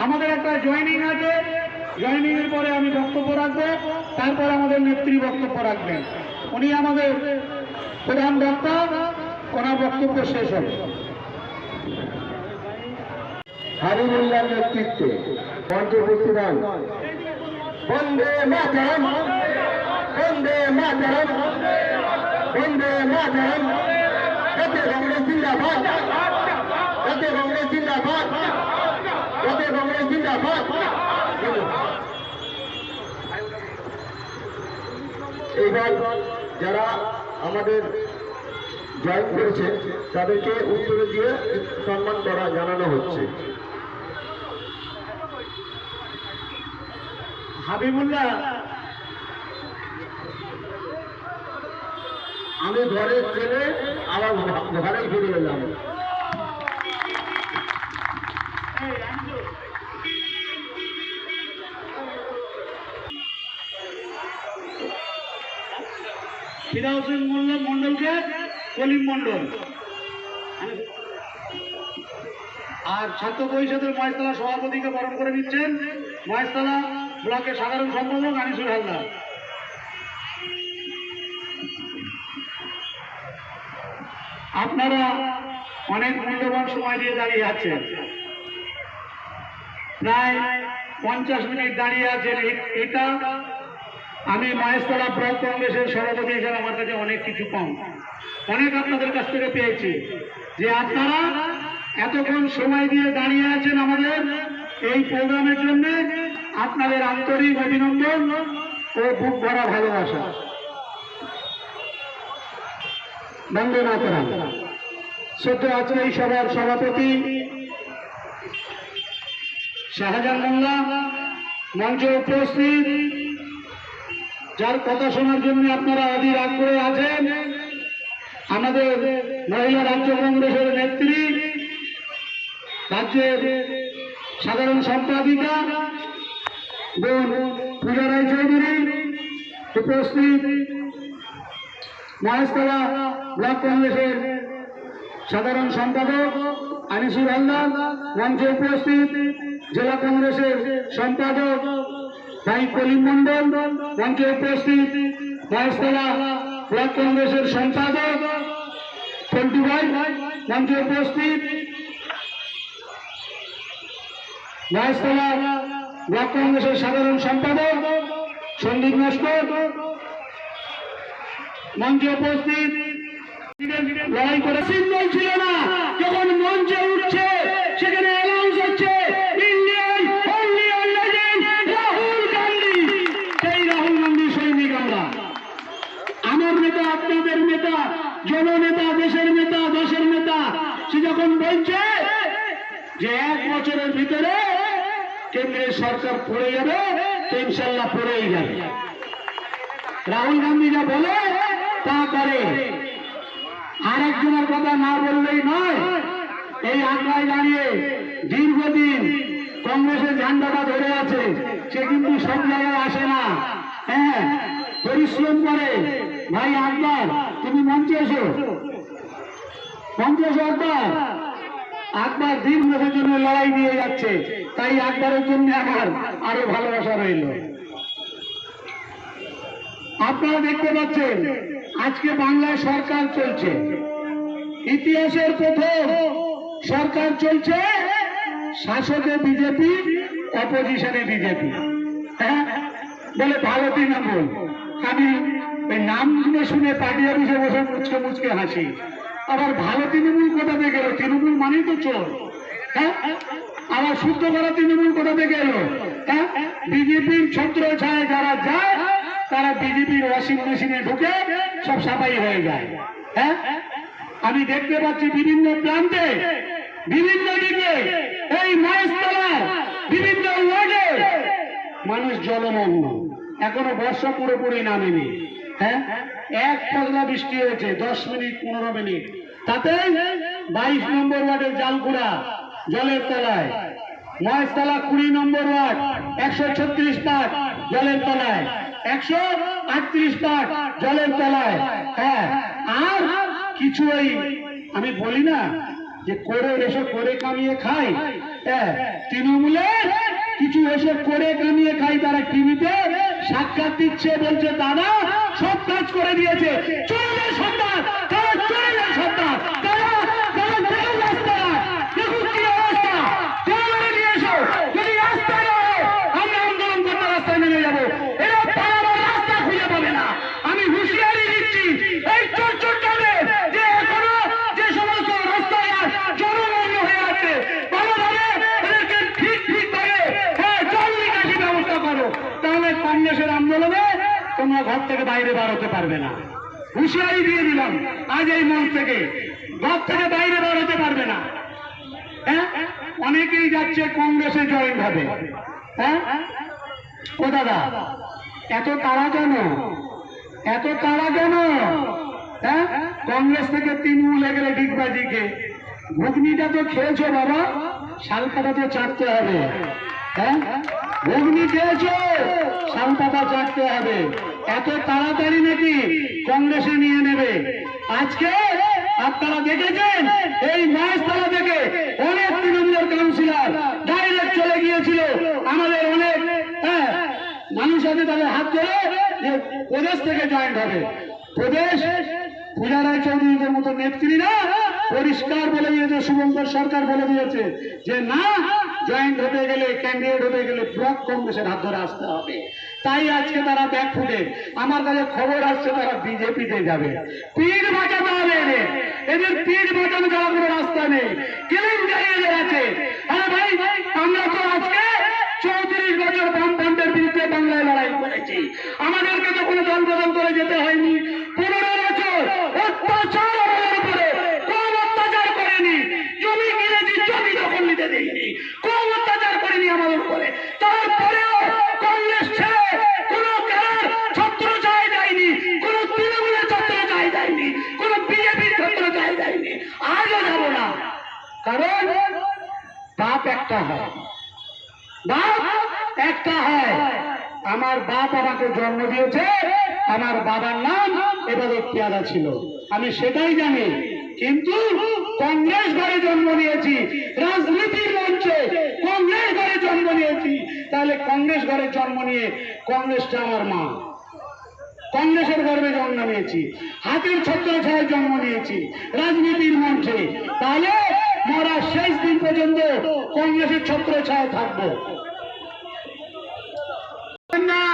আমাদের একটা জয়েনিং আছে, জয়েনিং এর পরে আমি বক্তব্য রাখবো, তারপর আমাদের নেত্রী বক্তব্য রাখবেন। উনি আমাদের প্রধান বক্তা, ওনার বক্তব্য শেষ হবে। হাবিবুল্লাহর নেতৃত্বে মঞ্চে উপস্থিত হন বন্দে মাতরম, বন্দে মাতরম, বন্দে মাতরম। জাতীয় কংগ্রেস জিন্দাবাদ, জাতীয় কংগ্রেস জিন্দাবাদ, জাতীয় কংগ্রেস জিন্দাবাদ। এইবার যারা আমাদের জয়েন করেছে তাদেরকে উত্তরে দিয়ে সম্মান করা জানানো হচ্ছে। হাবিবুল্লাহ, আমি ঘরে ছেলে আবার ঘরে ফিরে এলাম। ফিরাউদ্দিন মন্ডলকে কলিম মন্ডল, আর ছাত্র পরিষদের মহেশতলা সভাপতিকে বরণ করে নিচ্ছেন মহেশতলা ব্লকের সাধারণ সম্পাদক আনিসুল হালদার। আপনারা অনেক মূল্যবান সময় দিয়ে দাঁড়িয়ে আছেন, প্রায় 50 মিনিট দাঁড়িয়ে আছেন। এটা আমি মহেশতলা ব্লক কংগ্রেসের সভাপতি হিসেবে আমার কাছে অনেক কিছু কম, অনেক আপনাদের কাছ থেকে পেয়েছি যে আপনারা এতক্ষণ সময় দিয়ে দাঁড়িয়ে আছেন আমাদের এই প্রোগ্রামের জন্য। আপনাদের আন্তরিক অভিনন্দন ও বুক ভরা ভালোবাসা। বন্দে মাতরম। সদ্য আজকে এই সভার সভাপতি শাহজাহান মোল্লা মঞ্চে উপস্থিত, যার কথা শোনার জন্য আপনারা অধীর আগ্রহে আছেন, আমাদের মহিলা রাজ্য কংগ্রেসের নেত্রী, রাজ্যের সাধারণ সম্পাদিকা বোন পূজা রায় চৌধুরী উপস্থিত, মহেশতলা ব্লক কংগ্রেসের সাধারণ সম্পাদক আনিসুল হালদার মঞ্চে উপস্থিত, জেলা কংগ্রেসের সম্পাদক ভাই কলিম মন্ডল মঞ্চে উপস্থিত, মহেশতলা ব্লক কংগ্রেসের সম্পাদক পল্টু ভাই মঞ্চে উপস্থিত, মহেশতলা ব্লক কংগ্রেসের সাধারণ সম্পাদক সন্দীপ নস্কর মঞ্চে উপস্থিত। লড়াই করে সিম্বল ছিল না, যখন মঞ্চে উঠছে সেখানে অ্যানাউন্স হচ্ছে Indian only legend Rahul Gandhi. সেই রাহুল গান্ধী সৈনিক আমরা, আমার নেতা, আপনাদের নেতা, জননেতা, দেশের নেতা, দেশের নেতা। সে যখন বলছে যে 1 বছরের ভিতরে কেন্দ্রের সরকার পড়ে যাবে, তো ইনশাল্লাহ পড়েই যাবে। রাহুল গান্ধী যা বলে তা করে। আরেকজনের কথা না বললেই নয়, এই আগ্রায় দাঁড়িয়ে দীর্ঘদিন কংগ্রেসের ঝান্ডাটা ধরে আছে, সে কিন্তু সব জায়গায় আসে না। হ্যাঁ, পরিশ্রম করে। ভাই আকবর, তুমি মঞ্চে এসো, মঞ্চে এসো আকবর। আকবর দীর্ঘদিনের জন্য লড়াই দিয়ে যাচ্ছে, তাই আকবরের জন্য আমার আরো ভালোবাসা রইল। আপনারা দেখতে পাচ্ছেন আজকে বাংলায় সরকার চলছে, ইতিহাসের প্রথম সরকার চলছে, শাসকে বিজেপি, অপোজিশনে বিজেপি। হ্যাঁ, বলে ভালো তৃণমূল। আমি ওই নাম শুনে পার্টি অফিসে বসে মুচকে মুচকে হাসি। আবার ভালো তৃণমূল কোথা থেকে এলো? তৃণমূল মানেই তো চোর। হ্যাঁ, আবার শুদ্ধ করা তৃণমূল কোথা থেকে এলো? হ্যাঁ, বিজেপির ছত্র ছায় যারা যায় তারা বিজেপির ওয়াশিং মেশিনে ঢুকে সব সাফাই হয়ে যায়। হ্যাঁ, আমি দেখতে পাচ্ছি বিভিন্ন প্রান্তে, বিভিন্ন দিকে, এই মহেশতলার বিভিন্ন ওয়ার্ডে মানুষ জলমগ্ন, এখনো বর্ষা পুরোপুরি নামেনি। হ্যাঁ, এক পশলা বৃষ্টি হয়েছে 10 মিনিট 15 মিনিট, তাতে 22 নম্বর ওয়ার্ডের জালকুড়া জলের তলায়, মহেশতলা 20 নম্বর ওয়ার্ড 136 পাট জলের তলায়, 138 পাট জলের তলায়। হ্যাঁ, আর কিছু ওই আমি বলি না যে করে এসে করে কামিয়ে খায়, তৃণমূলে কিছু এসে করে কামিয়ে খাই, তারা টিভিতে সাক্ষাৎ দিচ্ছে, বলছে দাদা সব কাজ করে দিয়েছে। চলে সন্তান তারা, চলে সন্তান তারা, তারা দেখুন রাস্তা, দেখুন কি অবস্থা, চলে নিয়ে এসো। যদি রাস্তা নয়, আমরা আন্দোলন করতে রাস্তায় নেমে যাবো। এরা পালাবার রাস্তা খুঁজে পাবে না। আমি হুঁশিয়ারি দিচ্ছি এই চোরটাকে, যে এখনো যে সমস্ত রাস্তায় জনগণ হয়ে আছে, ভালোভাবে এদেরকে ঠিক ভাবে জল নিকাশি ব্যবস্থা করো, তাহলে কংগ্রেসের আন্দোলনে তোমরা ঘর থেকে বাইরে বার হতে পারবে না। হুঁশিয়ারি দিয়ে দিলাম আজ এই মঞ্চ থেকে, ঘর থেকে বাইরে বার হতে পারবে না। অনেকেই যাচ্ছে কংগ্রেসে জয়েন হবে। ও দাদা এত তাড়া কেন, এত তাড়া কেন? কংগ্রেস থেকে তৃণমূলে গেলে ডিগবাজিকে, ঘুগনিটা তো খেয়েছো বাবা, শালপাতা তো চাটতে হবে। ঘুগনি খেয়েছো, শালপাতা চাটতে হবে। এত তাড়াতাড়ি নাকি কংগ্রেসে নিয়ে নেবে? আজকে আপনারা দেখেছেন এই মহেশতলা থেকে অনেক তৃণমূলের কাউন্সিলর ডাইরেক্ট চলে গিয়েছিল। আমাদের অনেক মানুষ আছে তাদের হাত ধরে যে প্রদেশ থেকে জয়েন্ট হবে। প্রদেশ পূজা রায় চৌধুরীদের মতো নেত্রীরা পরিষ্কার বলে দিয়েছে, শুভঙ্কর সরকার বলে দিয়েছে যে না, জয়েন্ট হতে গেলে, ক্যান্ডিডেট হতে গেলে ব্লক কংগ্রেসের হাত ধরে আসতে হবে। তাই আজকে তারা ব্যাক ফুটে, আমার কাছে খবর আসছে তারা বিজেপিতে যাবে। পিঠ বাঁচাতে হবে এদের পিঠ বাঁচানো যাওয়ার কোনো রাস্তা নেই। কেলেঙ্কারি এদের আছে। আরে ভাই, আমরা তো আজকে 34 বছর বামফ্রন্টের বিরুদ্ধে বাংলায় লড়াই করেছি। আমাদেরকে তো কোনো দল বদল করে যেতে হয়নি। 15 বছর অত্যাচার আমাদের উপরে, কম অত্যাচার করেনি। জমি কিনেছি, জমি দখল নিতে দেয়নি, কম অত্যাচার করেনি আমাদের উপরে। তারপরেও কংগ্রেস ছেড়ে কোনো খেলার ছত্র চাই দেয়নি, কোনো তৃণমূলের ছত্র চাই দেয়নি, কোনো বিজেপির ছত্র চাই দেয়নি। আজও যাব না, কারণ বাপ একটা হয়, বাপ একটা হয়। আমার বাপ আমাকে জন্ম দিয়েছে, আমার বাবার নাম এবারে পেয়ারা ছিল, আমি সেটাই জানি। কিন্তু কংগ্রেস ঘরে জন্ম নিয়েছি, রাজনীতির মঞ্চে কংগ্রেস ঘরে জন্ম নিয়েছি। তাহলে কংগ্রেস ঘরে জন্ম নিয়ে কংগ্রেসটা আমার মা, কংগ্রেসের গর্বে জন্ম নিয়েছি, হাতির ছত্রছায়ায় জন্ম নিয়েছি রাজনীতির মঞ্চে। তাহলে মরার শেষ দিন পর্যন্ত কংগ্রেসের ছত্রছায়ায় থাকবো না।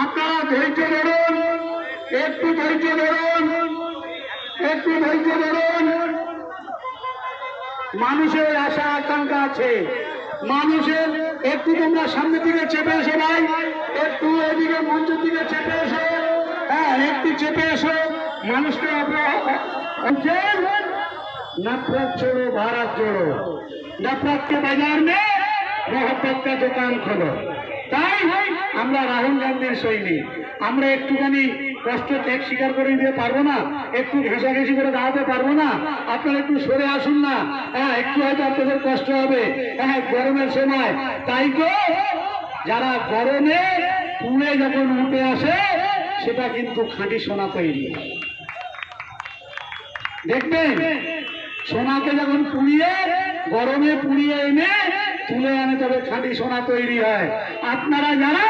আপনারা ধৈর্য ধরুন, একটু ধৈর্য ধরুন, একটু ধৈর্য ধরুন। মানুষের আশা আকাঙ্ক্ষা আছে, মানুষের। একটু তোমরা সামনের দিকে চেপে এসো ভাই, একটু এদিকে মঞ্চের দিকে চেপে এসো, একটু চেপে এসো। মানুষকে नफरत छोड़ो, भारत जोड़ो। नफरत के बाजार में मोहब्बत का दुकान खोलो। তাই আমরা রাহুল গান্ধীর সৈনিক। আমরা একটুখানি কষ্ট ত্যাগ স্বীকার করে দিতে পারবো না? একটু ঘেঁষাঘেঁষি করে দাঁড়াতে পারবো না? আপনারা একটু সরে আসুন না। একটু হয়তো আপনাদের কষ্ট হবে গরমের সময়। তাই তো যারা গরমে পুড়ে যখন উঠে আসে, সেটা কিন্তু খাঁটি সোনা তৈরি। দেখবেন সোনাকে যখন পুড়িয়ে, গরমে পুড়িয়ে এনে তুলে আনে, তবে খাঁটি সোনা তৈরি হয়। আপনারা যারা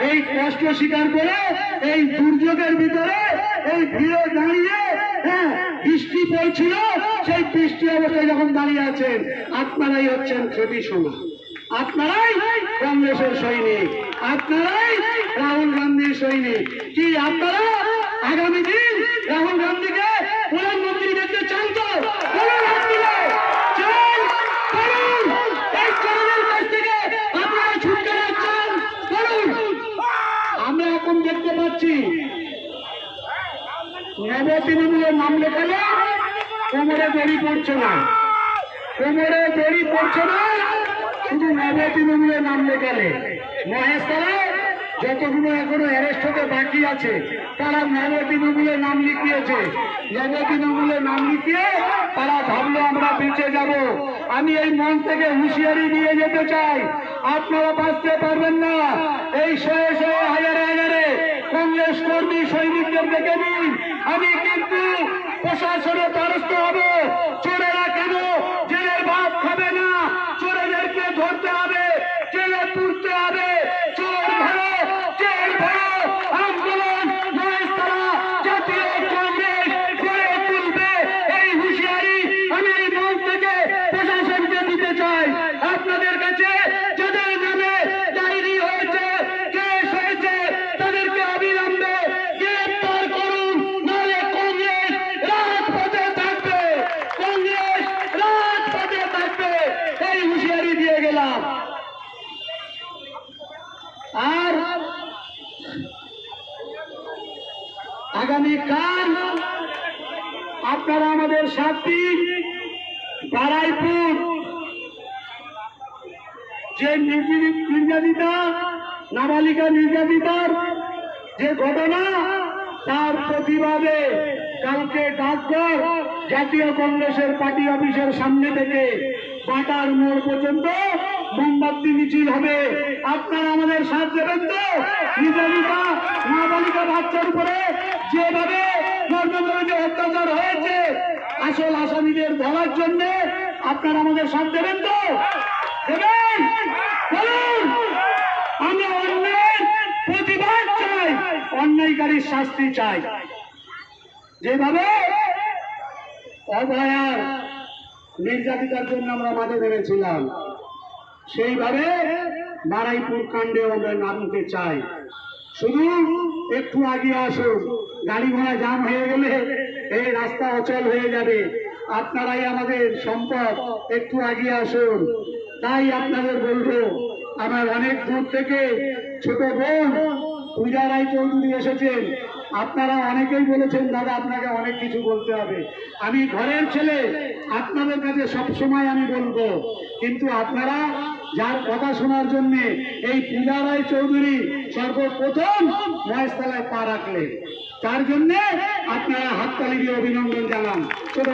এই কষ্ট স্বীকার করে এই দুর্যোগের ভিতরে এই ভিড়ে দাঁড়িয়ে, বৃষ্টি পড়ছিল, সেই বৃষ্টি অবস্থায় যখন দাঁড়িয়ে আছেন, আপনারাই হচ্ছেন খাঁটি সোনা। আপনারাই কংগ্রেসের সৈনিক, আপনারাই রাহুল গান্ধীর সৈনিক। কি আপনারা আগামী দিন রাহুল গান্ধীকে প্রধানমন্ত্রী দেখতে চান তো? আমরা এখন দেখতে পাচ্ছি নব তৃণমূলের নাম লেখালে কোমরে দড়ি পড়ছে না, কোমরে দড়ি পড়ছে না, শুধু নব তৃণমূলের নাম লেখালে। মহেশতলায় যতগুলো এখনো অ্যারেস্ট হতে বাকি আছে, তারা নব তৃণমূলের নাম লিখিয়েছে। নব তৃণমূলের নাম লিখিয়ে তারা ভাবলো আমরা বেঁচে যাব। আমি এই মঞ্চ থেকে হুঁশিয়ারি দিয়ে যেতে চাই, আপনারা বাঁচতে পারবেন না। এই শয়ে শয়ে, হাজারে হাজারে কংগ্রেস কর্মী সৈনিকদের দেখে নিন। আমি কিন্তু প্রশাসনের দ্বারস্থ হব। চোরেরা কেন জেলের ভাত খাবে না? চোরেদেরকে ধরতে হবে, জেলে পুরতে হবে। চোর ধরো, জেল ধরো আন্দোলন মহেশতলা জাতীয় কংগ্রেস গড়ে তুলবে। এই হুঁশিয়ারি আমি এই মঞ্চ থেকে প্রশাসনকে দিতে চাই। আপনাদের কাছে যাদের নামে ডায়েরি হয়েছে, কেস হয়েছে, তাদেরকে অবিলম্বে গ্রেফতার করুন, নাহলে কংগ্রেস রাজপথে থাকবে, কংগ্রেস রাজপথে থাকবে। এই হুঁশিয়ারি দিয়ে গেলাম। আর আগামীকাল আপনারা আমাদের সাথী বারাইপুর যে নির্যাতিতা, নাবালিকা নির্যাতিতার যে ঘটনা, তার প্রতিবাদে কালকে ডাকঘর জাতীয় কংগ্রেসের পার্টি অফিসের সামনে থেকে বাটার মোড় পর্যন্ত মোমবাতি মিছিল হবে। আপনারা আমাদের সাথ দেবেন তো? নির্যাতিতা নাবালিকা বাচ্চার উপরে যেভাবে নর্মদে অত্যাচার হয়েছে, আসল আসামিদের ধরার জন্য আপনারা আমাদের সাথ দেবেন তো? দেবেন? বলুন। আমরা অন্যায়ের প্রতিবাদ চাই, অন্যায়কারীর শাস্তি চাই। যেভাবে অভয়ার নির্যাতিতার জন্য আমরা মাঠে নেমেছিলাম, সেইভাবে বারাইপুর কাণ্ডে আমরা নামতে চাই। শুধু একটু আগে আসুন, গাড়ি ঘোড়া জাম হয়ে গেলে এই রাস্তা অচল হয়ে যাবে। আপনারাই আমাদের সম্পদ, একটু আগে আসুন। তাই আপনাদের বলবো, আমার অনেক দূর থেকে ছোট বোন পূজা রায় চৌধুরী এসেছেন। আপনারা অনেকেই বলেছেন দাদা আপনাকে অনেক কিছু বলতে হবে। আমি ঘরের ছেলে, আপনাদের কাছে সবসময় আমি বলবো, কিন্তু আপনারা যার কথা শোনার জন্য এই পূজা রায় চৌধুরী সর্বপ্রথম মহেশতলায় পা রাখলেন, তার জন্য আপনারা হাততালি দিয়ে অভিনন্দন জানান। ছোট